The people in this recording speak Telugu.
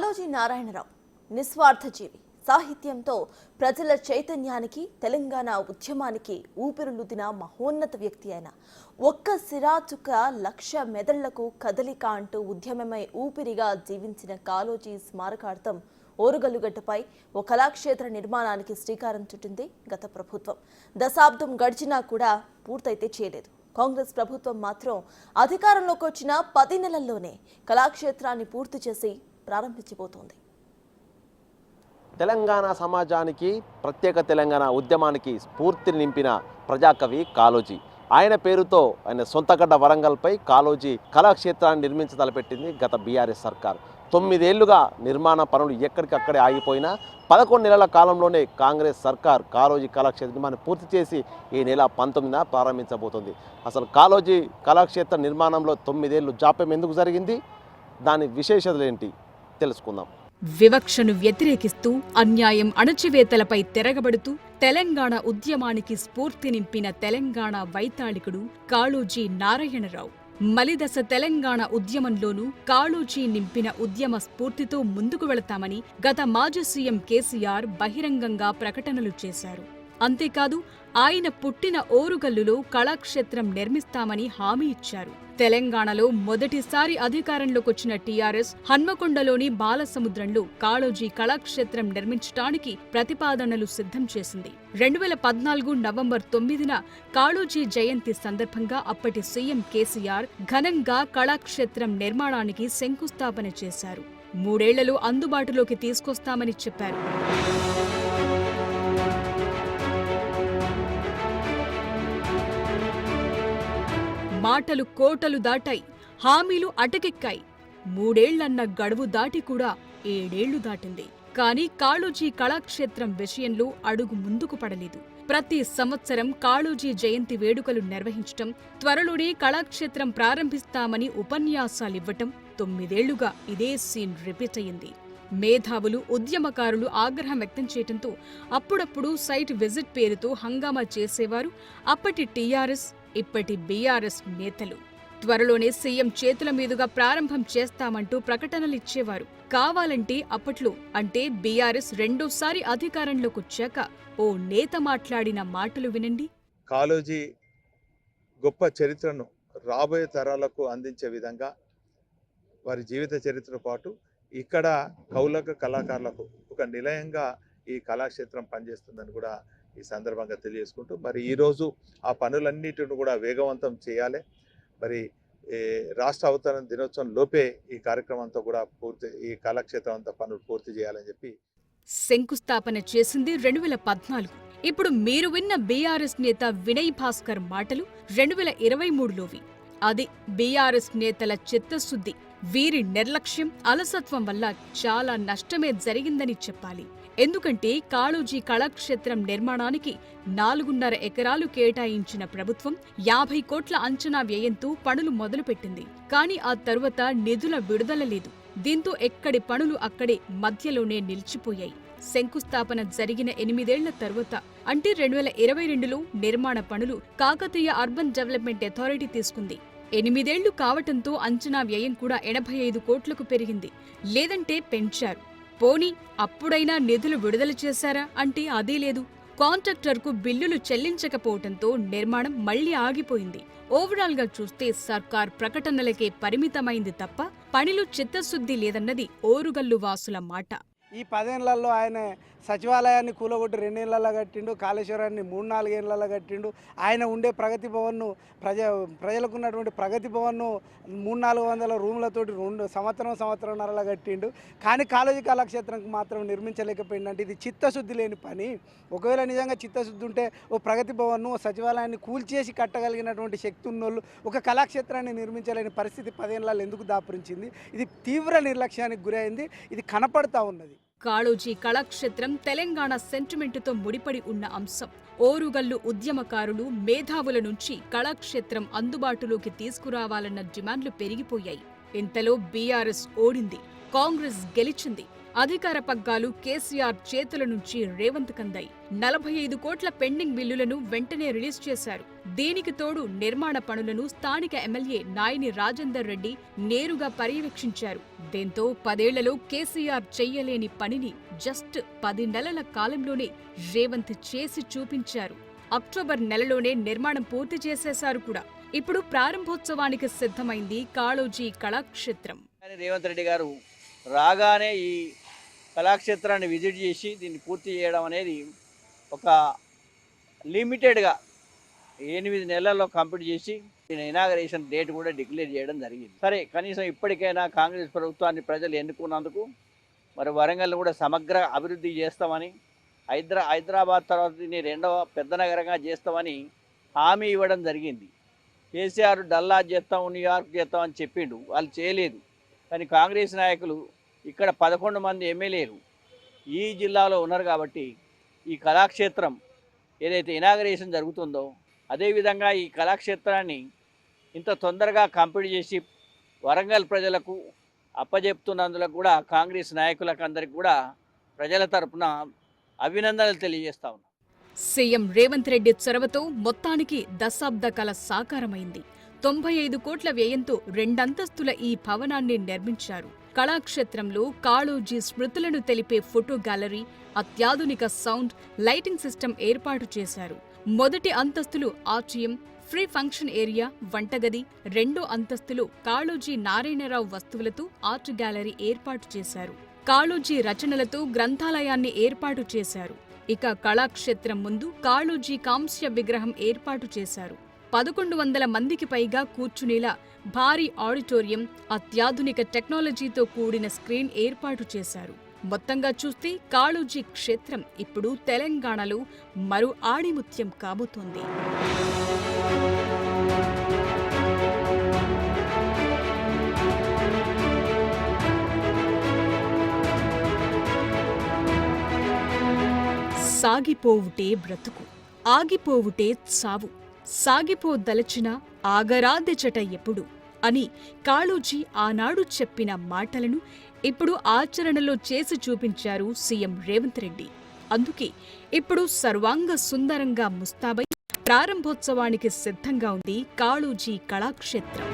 కాళోజీ నారాయణరావు నిస్వార్థ జీవి. సాహిత్యంతో ప్రజల చైతన్యానికి, తెలంగాణ ఉద్యమానికి ఊపిరులుదిన మహోన్నత వ్యక్తి ఆయన. ఒక్క సిరాచుక లక్ష మెదళ్లకు కదలిక అంటూ ఉద్యమమై ఊపిరిగా జీవించిన కాళోజీ స్మారకార్థం ఓరుగల్లుగడ్డపై ఓ కళాక్షేత్ర నిర్మాణానికి శ్రీకారం చుట్టింది గత ప్రభుత్వం. దశాబ్దం గడిచినా కూడా పూర్తయితే చేయలేదు. కాంగ్రెస్ ప్రభుత్వం మాత్రం అధికారంలోకి వచ్చిన 10 నెలల్లోనే కళాక్షేత్రాన్ని పూర్తి చేసి ప్రారంభించబోతోంది. తెలంగాణ సమాజానికి, ప్రత్యేక తెలంగాణ ఉద్యమానికి స్ఫూర్తిని నింపిన ప్రజాకవి కాళోజీ. ఆయన పేరుతో ఆయన సొంతగడ్డ వరంగల్పై కాళోజీ కళాక్షేత్రాన్ని నిర్మించతలపెట్టింది గత బీఆర్ఎస్ సర్కార్. 9 ఏళ్లుగా నిర్మాణ పనులు ఎక్కడికక్కడే ఆగిపోయినా 11 నెలల కాలంలోనే కాంగ్రెస్ సర్కార్ కాళోజీ కళాక్షేత్ర నిర్మాణాన్ని పూర్తి చేసి ఈ నెల 19న ప్రారంభించబోతుంది. అసలు కాళోజీ కళాక్షేత్ర నిర్మాణంలో 9 ఏళ్లు జాప్యం ఎందుకు జరిగింది, దాని విశేషతలు ఏంటి తెలుసుకుందాం. వివక్షను వ్యతిరేకిస్తూ, అన్యాయం అణచివేతలపై తిరగబడుతూ తెలంగాణ ఉద్యమానికి స్ఫూర్తి నింపిన తెలంగాణ వైతాళికుడు కాళోజీ నారాయణరావు. మలిదశ తెలంగాణ ఉద్యమంలోనూ కాళోజీ నింపిన ఉద్యమ స్ఫూర్తితో ముందుకు వెళతామని గత మాజీ సీఎం కేసీఆర్ బహిరంగంగా ప్రకటనలు చేశారు. అంతేకాదు, ఆయన పుట్టిన ఓరుగల్లులో కళాక్షేత్రం నిర్మిస్తామని హామీ ఇచ్చారు. తెలంగాణలో మొదటిసారి అధికారంలోకొచ్చిన టీఆర్ఎస్ హన్మకొండలోని బాలసముద్రంలో కాళోజీ కళాక్షేత్రం నిర్మించడానికి ప్రతిపాదనలు సిద్ధం చేసింది. 2014 నవంబర్ 9న కాళోజీ జయంతి సందర్భంగా అప్పటి సీఎం కేసీఆర్ ఘనంగా కళాక్షేత్రం నిర్మాణానికి శంకుస్థాపన చేశారు. 3 ఏళ్లలో అందుబాటులోకి తీసుకొస్తామని చెప్పారు. మాటలు కోటలు దాటాయి, హామీలు అటకెక్కాయి. 3 ఏళ్లన్న గడువు దాటి కూడా 7 ఏళ్లు దాటింది. కానీ కాళోజీ కళాక్షేత్రం విషయంలో అడుగు ముందుకు పడలేదు. ప్రతి సంవత్సరం కాళోజీ జయంతి వేడుకలు నిర్వహించటం, త్వరలోనే కళాక్షేత్రం ప్రారంభిస్తామని ఉపన్యాసాలివ్వటం, 9 ఏళ్లుగా ఇదే సీన్ రిపీట్ అయింది. మేధావులు, ఉద్యమకారులు ఆగ్రహం వ్యక్తం చేయడంతో అప్పుడప్పుడు సైట్ విజిట్ పేరుతో హంగామా చేసేవారు అప్పటి టీఆర్ఎస్, ఇప్పటి బీఆర్ఎస్ నేతలు. త్వరలోనే సీఎం చేతుల మీదుగా ప్రారంభం చేస్తామంటూ ప్రకటనలిచ్చేవారు. కావాలంటే అప్పట్లో, అంటే బీఆర్ఎస్ రెండోసారి అధికారంలోకొచ్చాక ఓ నేత మాట్లాడిన మాటలు వినండి. కాళోజీ గొప్ప చరిత్రను రాబోయే తరాలకు అందించే విధంగా వారి జీవిత చరిత్రతో పాటు ఇక్కడ కౌలక కళాకారులకు ఒక నిలయంగా ఈ కళాక్షేత్రం పనిచేస్తుందని కూడా ఈ సందర్భంగా తెలియజేసుకుంటూ, మరి ఈరోజు ఆ పనులన్నిటిని కూడా వేగవంతం చేయాలి. మరి రాష్ట్ర అవతరణ దినోత్సవం లోపే ఈ కార్యక్రమం అంతా కూడా ఈ కళాక్షేత్రం అంతా పనులు పూర్తి చేయాలని చెప్పి శంకుస్థాపన చేసింది 2014. ఇప్పుడు మీరు విన్న బీఆర్ఎస్ నేత వినయ్ భాస్కర్ మాటలు 2023లోవి. అది బీఆర్ఎస్ నేతల చిత్తశుద్ధి. వీరి నిర్లక్ష్యం, అలసత్వం వల్ల చాలా నష్టమే జరిగిందని చెప్పాలి. ఎందుకంటే కాళోజీ కళాక్షేత్రం నిర్మాణానికి 4.5 ఎకరాలు కేటాయించిన ప్రభుత్వం 50 కోట్ల అంచనా వ్యయంతో పనులు మొదలుపెట్టింది. కానీ ఆ తరువాత నిధుల విడుదల లేదు. దీంతో ఎక్కడి పనులు అక్కడే మధ్యలోనే నిలిచిపోయాయి. శంకుస్థాపన జరిగిన 8 ఏళ్ల తరువాత, అంటే 2022లో నిర్మాణ పనులు కాకతీయ అర్బన్ డెవలప్మెంట్ అథారిటీ తీసుకుంది. 8 ఏళ్లు కావటంతో అంచనా వ్యయం కూడా 85 కోట్లకు పెరిగింది. లేదంటే పెంచారు. పోనీ అప్పుడైనా నిధులు విడుదల చేశారా అంటే అదీ లేదు. కాంట్రాక్టర్కు బిల్లులు చెల్లించకపోవటంతో నిర్మాణం మళ్లీ ఆగిపోయింది. ఓవరాల్గా చూస్తే సర్కార్ ప్రకటనలకే పరిమితమైంది తప్ప పనిలో చిత్తశుద్ధి లేదన్నది ఓరుగల్లు వాసుల మాట. ఈ 10 ఏళ్లలో ఆయన సచివాలయాన్ని కూలగొట్టి 2 ఏళ్లలో కట్టిండు, కాళేశ్వరాన్ని 3-4 ఏళ్లలో కట్టిండు. ఆయన ఉండే ప్రగతి భవన్ను ప్రజలకు ఉన్నటువంటి ప్రగతి భవన్ను 300-400 రూములతోటి 2 సంవత్సరంన్నరలా కట్టిండు. కానీ కాళోజీ కళాక్షేత్రంకి మాత్రం నిర్మించలేకపోయిందంటే ఇది చిత్తశుద్ధి లేని పని. ఒకవేళ నిజంగా చిత్తశుద్ధి ఉంటే ఓ ప్రగతి భవన్ను, ఓ సచివాలయాన్ని కూల్చేసి కట్టగలిగినటువంటి శక్తి ఉన్నోళ్ళు ఒక కళాక్షేత్రాన్ని నిర్మించలేని పరిస్థితి 10 ఏళ్లలో ఎందుకు దాపురించింది? ఇది తీవ్ర నిర్లక్ష్యానికి గురైంది. ఇది కనపడతా ఉన్నది. కాళోజీ కళాక్షేత్రం తెలంగాణ సెంటిమెంటుతో ముడిపడి ఉన్న అంశం. ఓరుగల్లు ఉద్యమకారులు, మేధావుల నుంచి కళాక్షేత్రం అందుబాటులోకి తీసుకురావాలన్న డిమాండ్లు పెరిగిపోయాయి. ఇంతలో బీఆర్ఎస్ ఓడింది. కాంగ్రెస్ గెలిచింది. అధికార పగ్గాలు కేసీఆర్ చేతుల నుంచి రేవంత్ కందాయి. 45 కోట్ల పెండింగ్ బిల్లులను వెంటనే రిలీజ్ చేశారు. దీనికి తోడు నిర్మాణ పనులను స్థానిక ఎమ్మెల్యే నాయని రాజేందర్ రెడ్డి నేరుగా పర్యవేక్షించారు. దీంతో 10 ఏళ్లలో కేసీఆర్ చెయ్యలేని పనిని జస్ట్ 10 నెలల కాలంలోనే రేవంత్ చేసి చూపించారు. అక్టోబర్ నెలలోనే నిర్మాణం పూర్తి చేసేశారు కూడా. ఇప్పుడు ప్రారంభోత్సవానికి సిద్ధమైంది కాళోజీ కళాక్షేత్రం. రేవంత్ రెడ్డి గారు రాగానే ఈ కళాక్షేత్రాన్ని విజిట్ చేసి దీన్ని పూర్తి చేయడం అనేది ఒక లిమిటెడ్గా 8 నెలల్లో కంప్లీట్ చేసి దీని ఇనాగరేషన్ డేట్ కూడా డిక్లేర్ చేయడం జరిగింది. సరే, కనీసం ఇప్పటికైనా కాంగ్రెస్ ప్రభుత్వాన్ని ప్రజలు ఎన్నుకున్నందుకు మరి వరంగల్ని కూడా సమగ్ర అభివృద్ధి చేస్తామని, హైదరాబాద్ తర్వాత దీన్ని 2వ పెద్ద నగరంగా చేస్తామని హామీ ఇవ్వడం జరిగింది. కేసీఆర్ డల్లాస్ చేస్తాం, న్యూయార్క్ చేస్తాం అని చెప్పిండు, వాళ్ళు చేయలేదు. కానీ కాంగ్రెస్ నాయకులు ఇక్కడ 11 మంది ఎమ్మెల్యేలు ఈ జిల్లాలో ఉన్నారు కాబట్టి ఈ కళాక్షేత్రం ఏదైతే ఇనాగరేషన్ జరుగుతుందో అదేవిధంగా ఈ కళాక్షేత్రాన్ని ఇంత తొందరగా కంప్లీట్ చేసి వరంగల్ ప్రజలకు అప్పజెప్తున్నందుకు కూడా కాంగ్రెస్ నాయకులకు అందరికీ కూడా ప్రజల తరపున అభినందనలు తెలియజేస్తా ఉన్నాం. సీఎం రేవంత్ రెడ్డి చొరవతో మొత్తానికి దశాబ్ద కల సాకారమైంది. 95 కోట్ల వ్యయంతో 2 అంతస్తుల ఈ భవనాన్ని నిర్మించారు. కళాక్షేత్రంలో కాళోజీ స్మృతులను తెలిపే ఫోటో గ్యాలరీ, అత్యాధునిక సౌండ్, లైటింగ్ సిస్టమ్ ఏర్పాటు చేశారు. మొదటి అంతస్తులు ఆర్చియం, ఫ్రీ ఫంక్షన్ ఏరియా, వంటగది. 2వ అంతస్తులో కాళోజీ నారాయణరావు వస్తువులతో ఆర్ట్ గ్యాలరీ ఏర్పాటు చేశారు. కాళోజీ రచనలతో గ్రంథాలయాన్ని ఏర్పాటు చేశారు. ఇక కళాక్షేత్రం ముందు కాళోజీ కాంస్య విగ్రహం ఏర్పాటు చేశారు. 1100 మందికి పైగా కూర్చునేలా భారీ ఆడిటోరియం, అత్యాధునిక టెక్నాలజీతో కూడిన స్క్రీన్ ఏర్పాటు చేశారు. మొత్తంగా చూస్తే కాళోజీ క్షేత్రం ఇప్పుడు తెలంగాణలో మరో ఆణిముత్యం కాబోతోంది. సాగిపోవుటే బ్రతుకు, ఆగిపోవుటే చావు, సాగిపోదలచిన ఆగరాదెచట ఎప్పుడు అని కాళోజీ ఆనాడు చెప్పిన మాటలను ఇప్పుడు ఆచరణలో చేసి చూపించారు సీఎం రేవంత్ రెడ్డి. అందుకే ఇప్పుడు సర్వాంగ సుందరంగా ముస్తాబై ప్రారంభోత్సవానికి సిద్ధంగా ఉంది కాళోజీ కళాక్షేత్రం.